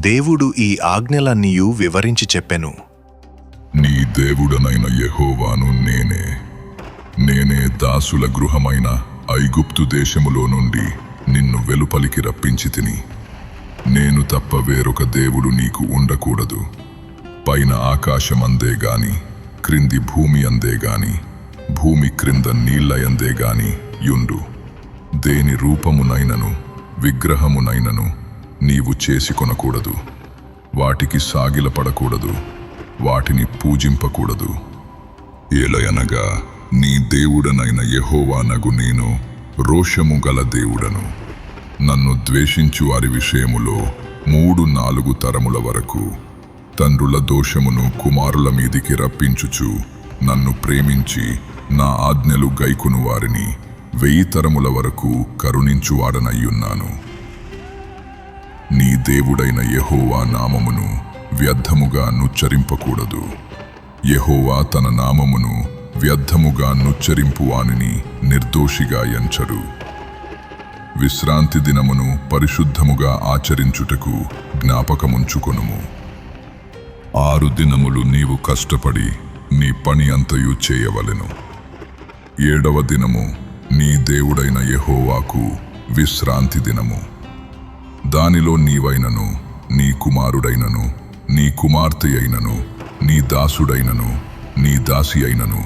దేవుడు ఈ ఆజ్ఞలన్నీయు వివరించి చెప్పెను. నీ దేవుడనైన యెహోవాను నేనే దాసుల గృహమైన ఐగుప్తు దేశములో నుండి నిన్ను వెలుపలికి రప్పించితిని. నేను తప్ప వేరొక దేవుడు నీకు ఉండకూడదు. పైన ఆకాశమందే గాని, క్రింది భూమి అందే గాని, భూమి క్రింద నీళ్లయందే గాని యుండు. దేని రూపమునైనను విగ్రహమునైనను నీవు చేసుకొనకూడదు. వాటికి సాగిలపడకూడదు, వాటిని పూజింపకూడదు. ఏలయనగా నీ దేవుడనైన యెహోవానగు నేను రోషము గల దేవుడను. నన్ను ద్వేషించు వారి విషయములో 3-4 తరముల వరకు తండ్రుల దోషమును కుమారుల మీదికి రప్పించుచు నన్ను ప్రేమించి నా ఆజ్ఞలు గైకొను వారిని 1000 తరముల వరకు కరుణించువాడనయ్యున్నాను. నీ దేవుడైన యెహోవా నామమును వ్యర్థముగా నుచ్చరింపకూడదు. యెహోవా తన నామమును వ్యర్థముగా నుచ్చరింపువానిని నిర్దోషిగా ఎంచడు. విశ్రాంతి దినమును పరిశుద్ధముగా ఆచరించుటకు జ్ఞాపకముంచుకొనుము. 6 దినములు నీవు కష్టపడి నీ పని అంతయు చేయవలెను. 7వ దినము నీ దేవుడైన యెహోవాకు విశ్రాంతి దినము. దానిలో నీవైనను, నీ కుమారుడైనను, నీ కుమార్తె అయినను, నీ దాసుడైనను, నీ దాసి అయినను,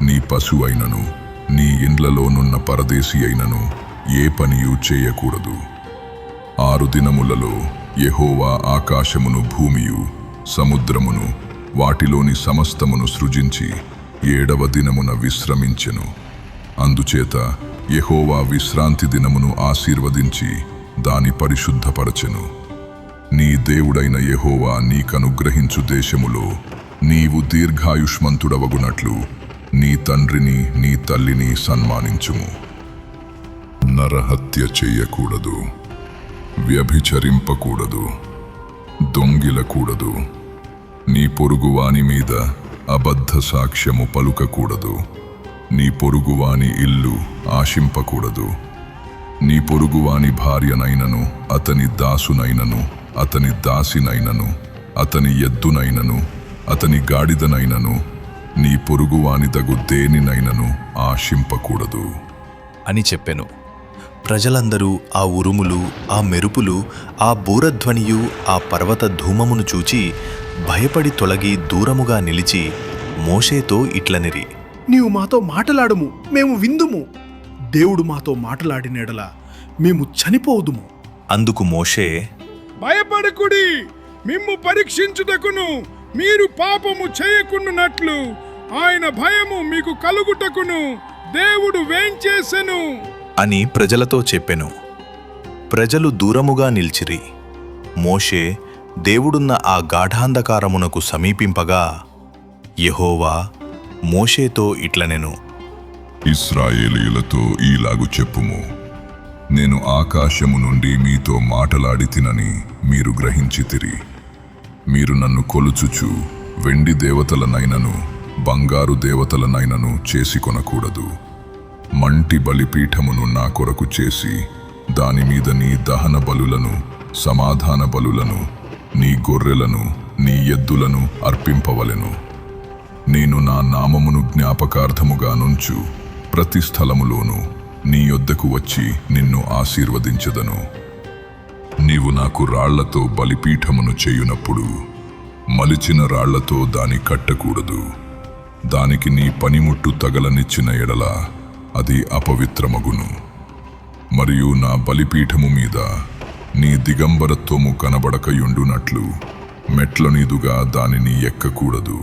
నీ పశువైనను, నీ ఇండ్లలోనున్న పరదేశి అయినను ఏ పనియూ చేయకూడదు. 6 దినములలో యెహోవా ఆకాశమును, భూమియు, సముద్రమును, వాటిలోని సమస్తమును సృజించి 7వ దినమున విశ్రమించెను. అందుచేత యెహోవా విశ్రాంతి దినమును ఆశీర్వదించి దాని పరిశుద్ధపరచెను. నీ దేవుడైన యెహోవా నీకనుగ్రహించు దేశములో నీవు దీర్ఘాయుష్మంతుడవగునట్లు నీ తండ్రిని, నీ తల్లిని సన్మానించుము. నరహత్య చెయ్యకూడదు, వ్యభిచరింపకూడదు, దొంగిలకూడదు, నీ పొరుగువాని మీద అబద్ధ సాక్ష్యము పలుకకూడదు, నీ పొరుగువాని ఇల్లు ఆశింపకూడదు, నీ పొరుగువాని భార్యనైనను, అతని దాసునైనను, అతని దాసినైనను, అతని ఎద్దునైనను, అతని గాడిదనైనను, నీ పొరుగువాని దగు దేనినైనను ఆశింపకూడదు అని చెప్పెను. ప్రజలందరూ ఆ ఉరుములు, ఆ మెరుపులు, ఆ బూరధ్వనియు, ఆ పర్వత ధూమమును చూచి భయపడి తొలగి దూరముగా నిలిచి మోషేతో ఇట్లనిరి: నీవు మాతో మాటలాడుము, మేము విందుము. దేవుడు మాతో మాటలాడినెడల మేము చనిపోదుము. అందుకు మోషే, భయపడకుడి, మిమ్ము పరీక్షించుటకును మీరు పాపము చేయకుండునట్లు ఆయన భయము మీకు కలుగుటకును దేవుడు వేంచేసెను అని ప్రజలతో చెప్పెను. ప్రజలు దూరముగా నిల్చిరి. మోషే దేవుడున్న ఆ గాఢాంధకారమునకు సమీపింపగా యెహోవా మోషేతో ఇట్లనెను: ఇశ్రాయేలీయులతో ఈలాగు చెప్పుము, నేను ఆకాశము నుండి మీతో మాటలాడి తినని మీరు గ్రహించితిరి. మీరు నన్ను కొలుచుచు వెండి దేవతలనైనను బంగారు దేవతలనైనను చేసుకొనకూడదు. మంటి బలిపీఠమును నా కొరకు చేసి దానిమీద నీ దహన బలులను, సమాధాన బలులను, నీ గొర్రెలను, నీ ఎద్దులను అర్పింపవలెను. నేను నా నామమును జ్ఞాపకార్థముగా నుంచు ప్రతి స్థలములోనూ నీ యొద్దకు వచ్చి నిన్ను ఆశీర్వదించెదను. నీవు నాకు రాళ్లతో బలిపీఠమును చేయునప్పుడు మలిచిన రాళ్లతో దాని కట్టకూడదు. దానికి నీ పనిముట్టు తగలనిచ్చిన ఎడల అది అపవిత్రమగును. మరియు నా బలిపీఠము మీద నీ దిగంబరత్వము కనబడకయుండునట్లు మెట్లనీదుగా దానిని ఎక్కకూడదు.